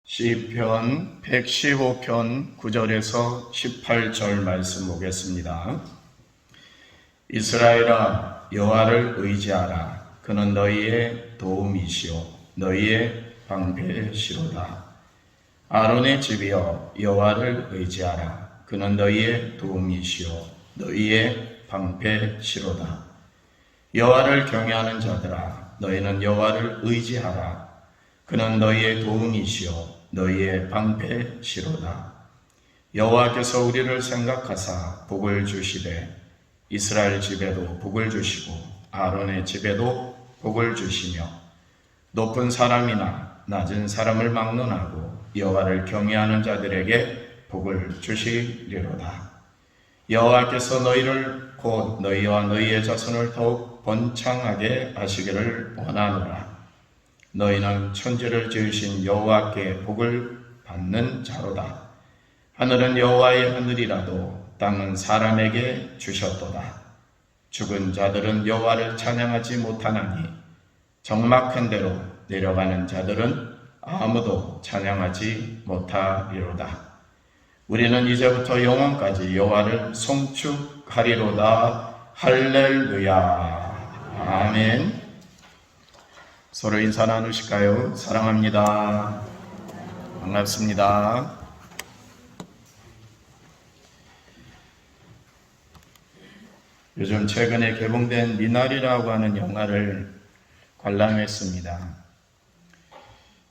시편 115편 9절에서 18절 말씀 보겠습니다. 이스라엘아, 여호와를 의지하라. 그는 너희의 도움이시오 너희의 방패시로다. 아론의 집이여, 여호와를 의지하라. 그는 너희의 도움이시오 너희의 방패시로다. 여호와를 경외하는 자들아, 너희는 여호와를 의지하라. 그는 너희의 도움이시오 너희의 방패시로다. 여호와께서 우리를 생각하사 복을 주시되 이스라엘 집에도 복을 주시고 아론의 집에도 복을 주시며 높은 사람이나 낮은 사람을 막론하고 여호와를 경외하는 자들에게 복을 주시리로다. 여호와께서 너희를 곧 너희와 너희의 자손을 더욱 번창하게 하시기를 원하노라. 너희는 천지를 지으신 여호와께 복을 받는 자로다. 하늘은 여호와의 하늘이라도 땅은 사람에게 주셨도다. 죽은 자들은 여호와를 찬양하지 못하나니 적막한 데로 내려가는 자들은 아무도 찬양하지 못하리로다. 우리는 이제부터 영원까지 여호와를 송축하리로다. 할렐루야. 아멘. 서로 인사 나누실까요? 사랑합니다. 반갑습니다. 요즘 최근에 개봉된 미나리라고 하는 영화를 관람했습니다.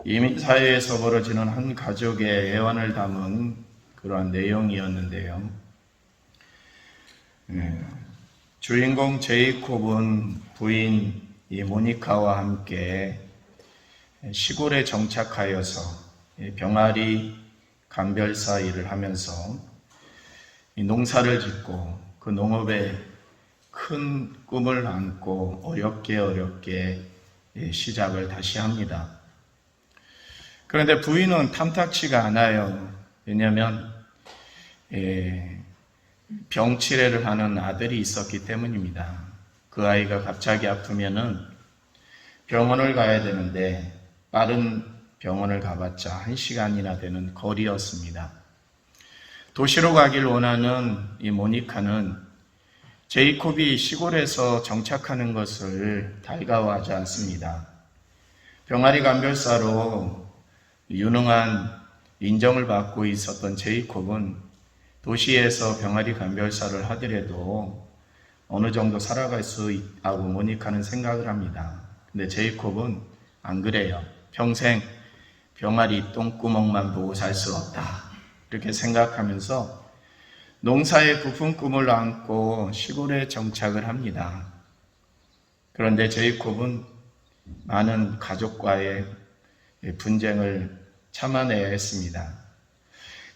이민 사회에서 벌어지는 한 가족의 애환을 담은 그러한 내용이었는데요. 주인공 제이콥은 부인 이 모니카와 함께 시골에 정착하여서 병아리 감별사 일을 하면서 농사를 짓고 그 농업에 큰 꿈을 안고 어렵게 시작을 다시 합니다. 그런데 부인은 탐탁치가 않아요. 왜냐하면 병치레를 하는 아들이 있었기 때문입니다. 그 아이가 갑자기 아프면은 병원을 가야 되는데 빠른 병원을 가봤자 1시간이나 되는 거리였습니다. 도시로 가길 원하는 이 모니카는 제이콥이 시골에서 정착하는 것을 달가워하지 않습니다. 병아리 감별사로 유능한 인정을 받고 있었던 제이콥은 도시에서 병아리 감별사를 하더라도 어느 정도 살아갈 수 있다고 모니카는 생각을 합니다. 근데 제이콥은 안 그래요. 평생 병아리 똥구멍만 보고 살 수 없다. 이렇게 생각하면서 농사의 부푼 꿈을 안고 시골에 정착을 합니다. 그런데 제이콥은 많은 가족과의 분쟁을 참아내야 했습니다.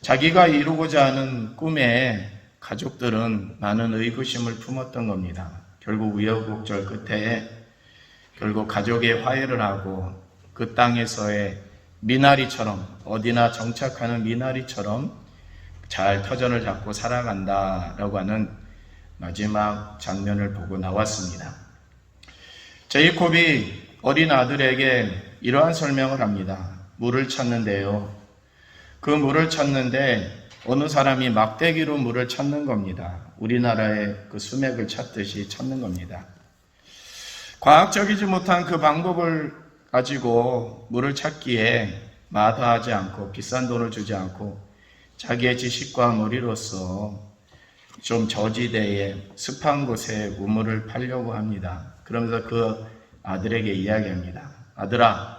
자기가 이루고자 하는 꿈에 가족들은 많은 의구심을 품었던 겁니다. 결국 우여곡절 끝에 결국 가족의 화해를 하고 그 땅에서의 미나리처럼 어디나 정착하는 미나리처럼 잘 터전을 잡고 살아간다라고 하는 마지막 장면을 보고 나왔습니다. 제이콥이 어린 아들에게 이러한 설명을 합니다. 물을 찾는데요. 그 물을 찾는데 어느 사람이 막대기로 물을 찾는 겁니다. 우리나라의 그 수맥을 찾듯이 찾는 겁니다. 과학적이지 못한 그 방법을 가지고 물을 찾기에 마다하지 않고 비싼 돈을 주지 않고 자기의 지식과 머리로서 좀 저지대에 습한 곳에 우물을 파려고 합니다. 그러면서 그 아들에게 이야기합니다. 아들아,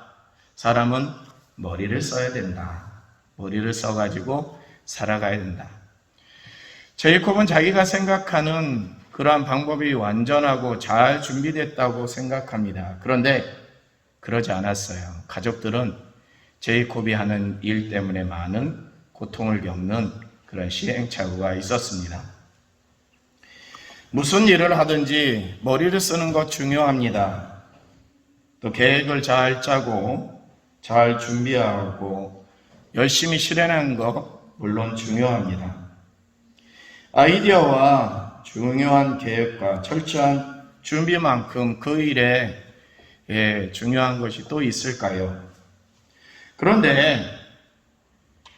사람은 머리를 써야 된다. 머리를 써가지고 살아가야 된다. 제이콥은 자기가 생각하는 그러한 방법이 완전하고 잘 준비됐다고 생각합니다. 그런데 그러지 않았어요. 가족들은 제이콥이 하는 일 때문에 많은 고통을 겪는 그런 시행착오가 있었습니다. 무슨 일을 하든지 머리를 쓰는 것 중요합니다. 또 계획을 잘 짜고 잘 준비하고 열심히 실행하는 것 물론 중요합니다. 아이디어와 중요한 계획과 철저한 준비만큼 그 일에 중요한 것이 또 있을까요? 그런데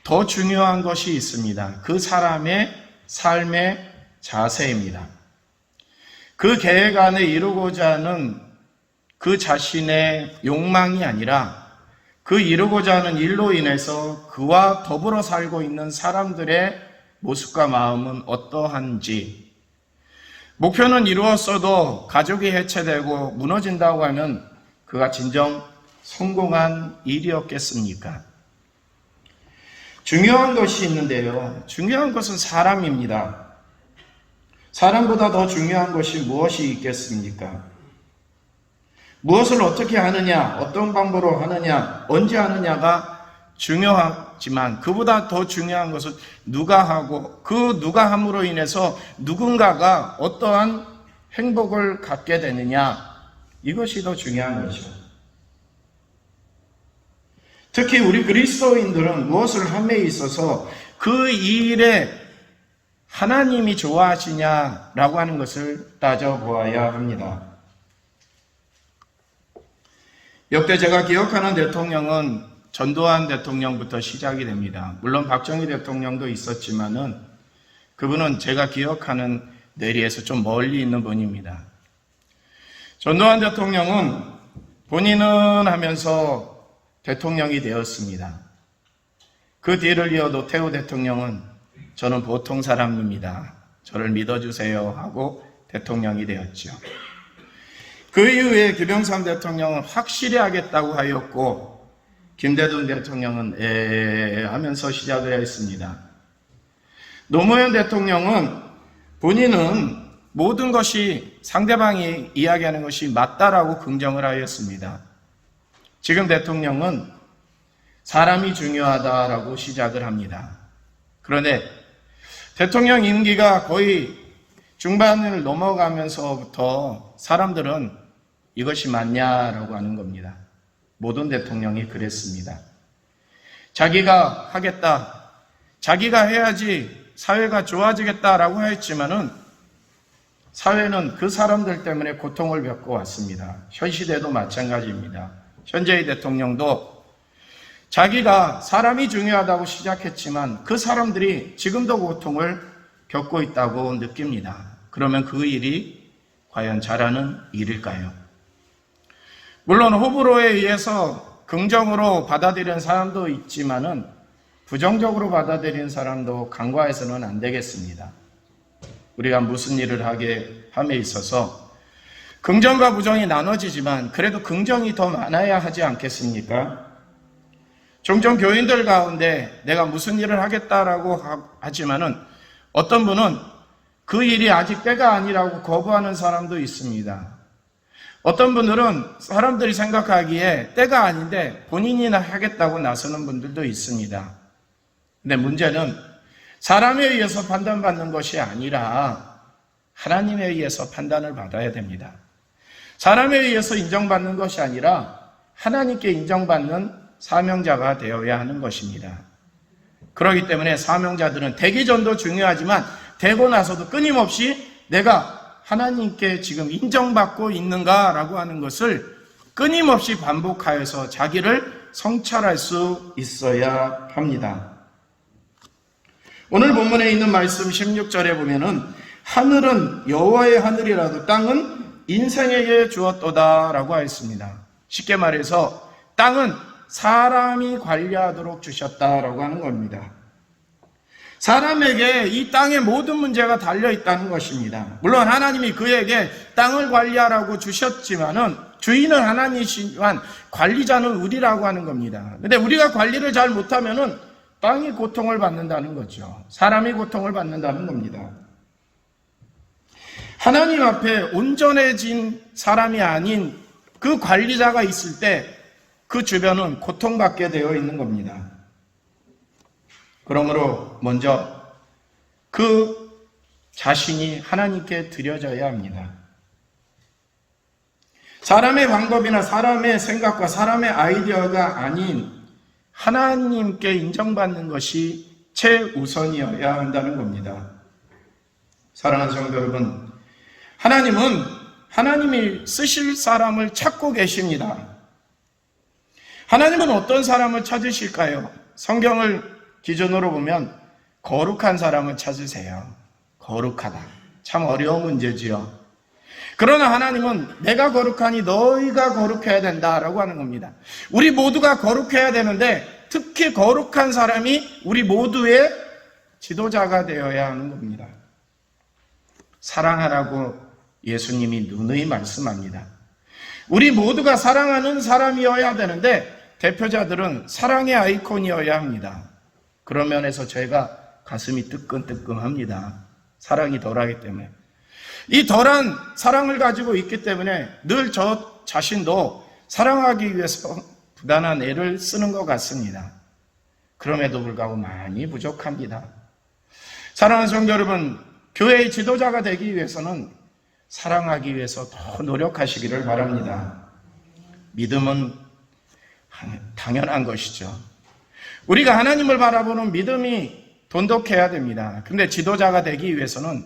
더 중요한 것이 있습니다. 그 사람의 삶의 자세입니다. 그 계획 안에 이루고자 하는 그 자신의 욕망이 아니라 그 이루고자 하는 일로 인해서 그와 더불어 살고 있는 사람들의 모습과 마음은 어떠한지, 목표는 이루었어도 가족이 해체되고 무너진다고 하면 그가 진정 성공한 일이었겠습니까? 중요한 것이 있는데요. 중요한 것은 사람입니다. 사람보다 더 중요한 것이 무엇이 있겠습니까? 무엇을 어떻게 하느냐, 어떤 방법으로 하느냐, 언제 하느냐가 중요하지만 그보다 더 중요한 것은 누가 하고 그 누가 함으로 인해서 누군가가 어떠한 행복을 갖게 되느냐, 이것이 더 중요한 거죠. 특히 우리 그리스도인들은 무엇을 함에 있어서 그 일에 하나님이 좋아하시냐라고 하는 것을 따져보아야 합니다. 역대 제가 기억하는 대통령은 전두환 대통령부터 시작이 됩니다. 물론 박정희 대통령도 있었지만은 그분은 제가 기억하는 내리에서 좀 멀리 있는 분입니다. 전두환 대통령은 본인은 하면서 대통령이 되었습니다. 그 뒤를 이어 노태우 대통령은 저는 보통 사람입니다. 저를 믿어주세요 하고 대통령이 되었죠. 그 이후에 김영삼 대통령은 확실히 하겠다고 하였고 김대중 대통령은 하면서 시작을 했습니다. 노무현 대통령은 본인은 모든 것이 상대방이 이야기하는 것이 맞다라고 긍정을 하였습니다. 지금 대통령은 사람이 중요하다라고 시작을 합니다. 그런데 대통령 임기가 거의 중반을 넘어가면서부터 사람들은 이것이 맞냐라고 하는 겁니다. 모든 대통령이 그랬습니다. 자기가 하겠다, 자기가 해야지 사회가 좋아지겠다라고 했지만은 사회는 그 사람들 때문에 고통을 겪고 왔습니다. 현 시대도 마찬가지입니다. 현재의 대통령도 자기가 사람이 중요하다고 시작했지만 그 사람들이 지금도 고통을 겪고 있다고 느낍니다. 그러면 그 일이 과연 잘하는 일일까요? 물론 호불호에 의해서 긍정으로 받아들이는 사람도 있지만은 부정적으로 받아들이는 사람도 간과해서는 안 되겠습니다. 우리가 무슨 일을 하게 함에 있어서 긍정과 부정이 나눠지지만 그래도 긍정이 더 많아야 하지 않겠습니까? 종종 교인들 가운데 내가 무슨 일을 하겠다라고 하지만은 어떤 분은 그 일이 아직 때가 아니라고 거부하는 사람도 있습니다. 어떤 분들은 사람들이 생각하기에 때가 아닌데 본인이나 하겠다고 나서는 분들도 있습니다. 근데 문제는 사람에 의해서 판단받는 것이 아니라 하나님에 의해서 판단을 받아야 됩니다. 사람에 의해서 인정받는 것이 아니라 하나님께 인정받는 사명자가 되어야 하는 것입니다. 그렇기 때문에 사명자들은 되기 전도 중요하지만 되고 나서도 끊임없이 내가 하나님께 지금 인정받고 있는가라고 하는 것을 끊임없이 반복하여서 자기를 성찰할 수 있어야 합니다. 오늘 본문에 있는 말씀 16절에 보면은 하늘은 여호와의 하늘이라도 땅은 인생에게 주었도다라고 하였습니다. 쉽게 말해서 땅은 사람이 관리하도록 주셨다라고 하는 겁니다. 사람에게 이 땅의 모든 문제가 달려있다는 것입니다. 물론 하나님이 그에게 땅을 관리하라고 주셨지만은 주인은 하나님이시지만 관리자는 우리라고 하는 겁니다. 근데 우리가 관리를 잘 못하면은 땅이 고통을 받는다는 거죠. 사람이 고통을 받는다는 겁니다. 하나님 앞에 온전해진 사람이 아닌 그 관리자가 있을 때 그 주변은 고통받게 되어 있는 겁니다. 그러므로 먼저 그 자신이 하나님께 드려져야 합니다. 사람의 방법이나 사람의 생각과 사람의 아이디어가 아닌 하나님께 인정받는 것이 최우선이어야 한다는 겁니다. 사랑하는 성도 여러분, 하나님은 하나님이 쓰실 사람을 찾고 계십니다. 하나님은 어떤 사람을 찾으실까요? 성경을 기준으로 보면 거룩한 사람을 찾으세요. 거룩하다. 참 어려운 문제지요. 그러나 하나님은 내가 거룩하니 너희가 거룩해야 된다라고 하는 겁니다. 우리 모두가 거룩해야 되는데 특히 거룩한 사람이 우리 모두의 지도자가 되어야 하는 겁니다. 사랑하라고 예수님이 누누이 말씀합니다. 우리 모두가 사랑하는 사람이어야 되는데 대표자들은 사랑의 아이콘이어야 합니다. 그런 면에서 제가 가슴이 뜨끈뜨끈합니다. 사랑이 덜하기 때문에. 이 덜한 사랑을 가지고 있기 때문에 늘 저 자신도 사랑하기 위해서 부단한 애를 쓰는 것 같습니다. 그럼에도 불구하고 많이 부족합니다. 사랑하는 성도 여러분, 교회의 지도자가 되기 위해서는 사랑하기 위해서 더 노력하시기를 바랍니다. 믿음은 당연한 것이죠. 우리가 하나님을 바라보는 믿음이 돈독해야 됩니다. 근데 지도자가 되기 위해서는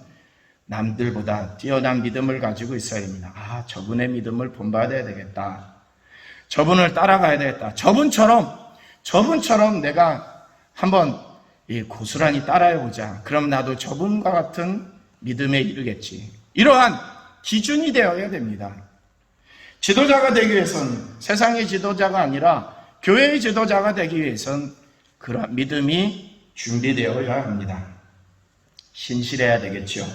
남들보다 뛰어난 믿음을 가지고 있어야 됩니다. 저분의 믿음을 본받아야 되겠다. 저분을 따라가야 되겠다. 저분처럼 내가 한번 고스란히 따라해보자. 그럼 나도 저분과 같은 믿음에 이르겠지. 이러한 기준이 되어야 됩니다. 지도자가 되기 위해서는 세상의 지도자가 아니라 교회의 지도자가 되기 위해서는 그러한 믿음이 준비되어야 합니다. 신실해야 되겠죠.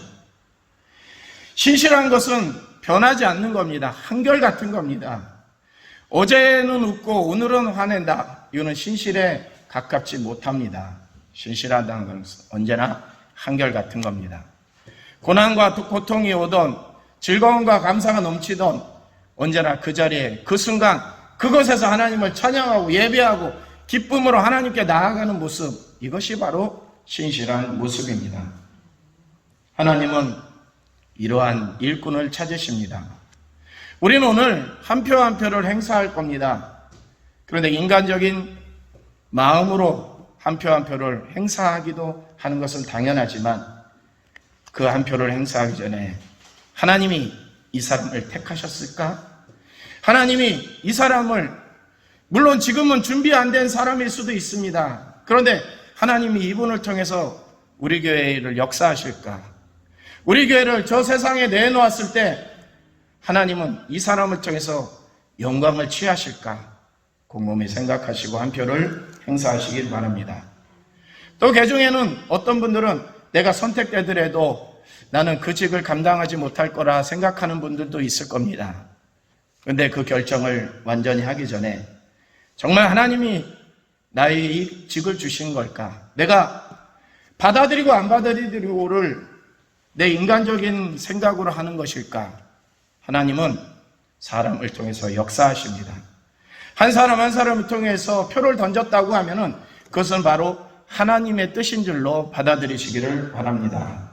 신실한 것은 변하지 않는 겁니다. 한결같은 겁니다. 어제는 웃고 오늘은 화낸다. 이거는 신실에 가깝지 못합니다. 신실하다는 것은 언제나 한결같은 겁니다. 고난과 고통이 오던 즐거움과 감사가 넘치던 언제나 그 자리에 그 순간 그곳에서 하나님을 찬양하고 예배하고 기쁨으로 하나님께 나아가는 모습, 이것이 바로 신실한 모습입니다. 하나님은 이러한 일꾼을 찾으십니다. 우리는 오늘 한 표 한 표를 행사할 겁니다. 그런데 인간적인 마음으로 한 표 한 표를 행사하기도 하는 것은 당연하지만 그 한 표를 행사하기 전에 하나님이 이 사람을 택하셨을까? 하나님이 이 사람을, 물론 지금은 준비 안 된 사람일 수도 있습니다. 그런데 하나님이 이분을 통해서 우리 교회를 역사하실까? 우리 교회를 저 세상에 내놓았을 때 하나님은 이 사람을 통해서 영광을 취하실까? 곰곰이 생각하시고 한 표를 행사하시길 바랍니다. 또 그중에는 어떤 분들은 내가 선택되더라도 나는 그 직을 감당하지 못할 거라 생각하는 분들도 있을 겁니다. 그런데 그 결정을 완전히 하기 전에 정말 하나님이 나의 이 직을 주신 걸까? 내가 받아들이고 안 받아들이고를 내 인간적인 생각으로 하는 것일까? 하나님은 사람을 통해서 역사하십니다. 한 사람 한 사람을 통해서 표를 던졌다고 하면은 그것은 바로 하나님의 뜻인 줄로 받아들이시기를 바랍니다.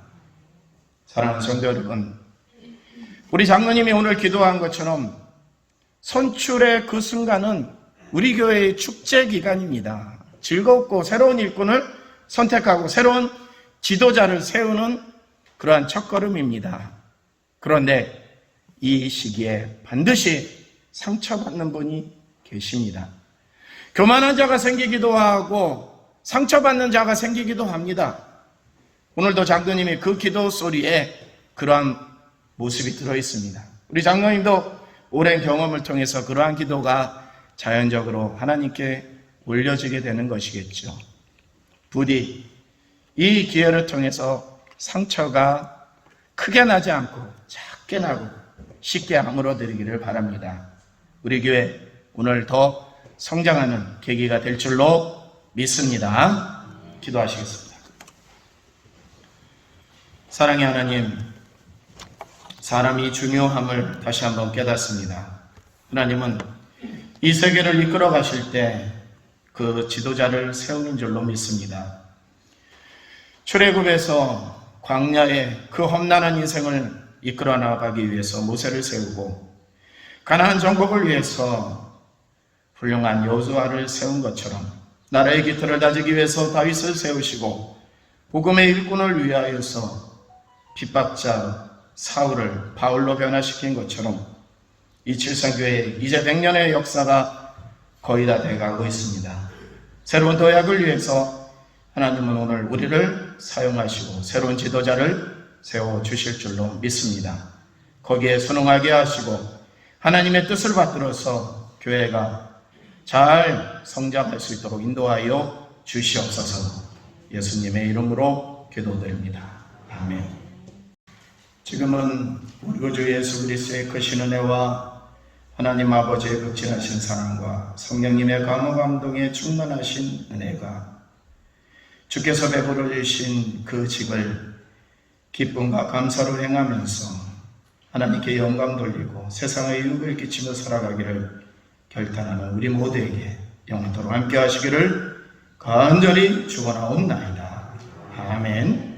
사랑하는 성도 여러분, 우리 장로님이 오늘 기도한 것처럼 선출의 그 순간은 우리 교회의 축제 기간입니다. 즐겁고 새로운 일꾼을 선택하고 새로운 지도자를 세우는 그러한 첫걸음입니다. 그런데 이 시기에 반드시 상처받는 분이 계십니다. 교만한 자가 생기기도 하고 상처받는 자가 생기기도 합니다. 오늘도 장로님이 그 기도 소리에 그러한 모습이 들어있습니다. 우리 장로님도 오랜 경험을 통해서 그러한 기도가 자연적으로 하나님께 올려지게 되는 것이겠죠. 부디 이 기회를 통해서 상처가 크게 나지 않고 작게 나고 쉽게 아물어드리기를 바랍니다. 우리 교회 오늘 더 성장하는 계기가 될 줄로 믿습니다. 기도하시겠습니다. 사랑의 하나님, 사람이 중요함을 다시 한번 깨닫습니다. 하나님은 이 세계를 이끌어 가실 때 그 지도자를 세우는 줄로 믿습니다. 출애굽에서 광야에 그 험난한 인생을 이끌어 나가기 위해서 모세를 세우고 가나안 정복을 위해서 훌륭한 여호수아를 세운 것처럼 나라의 기틀을 다지기 위해서 다윗을 세우시고 복음의 일꾼을 위하여서 핍박자 사울을 바울로 변화시킨 것처럼 이 칠성교회 이제 100년의 역사가 거의 다 돼가고 있습니다. 새로운 도약을 위해서 하나님은 오늘 우리를 사용하시고 새로운 지도자를 세워주실 줄로 믿습니다. 거기에 순응하게 하시고 하나님의 뜻을 받들어서 교회가 잘 성장할 수 있도록 인도하여 주시옵소서. 예수님의 이름으로 기도드립니다. 아멘. 지금은 우리 구주 예수 그리스도의 크신 은혜와 하나님 아버지의 극진하신 사랑과 성령님의 강호 감동에 충만하신 은혜가 주께서 베풀어 주신 그 직을 기쁨과 감사로 행하면서 하나님께 영광 돌리고 세상의 유익을 끼치며 살아가기를 결단하는 우리 모두에게 영원토록 함께 하시기를 간절히 축원하옵나이다. 아멘.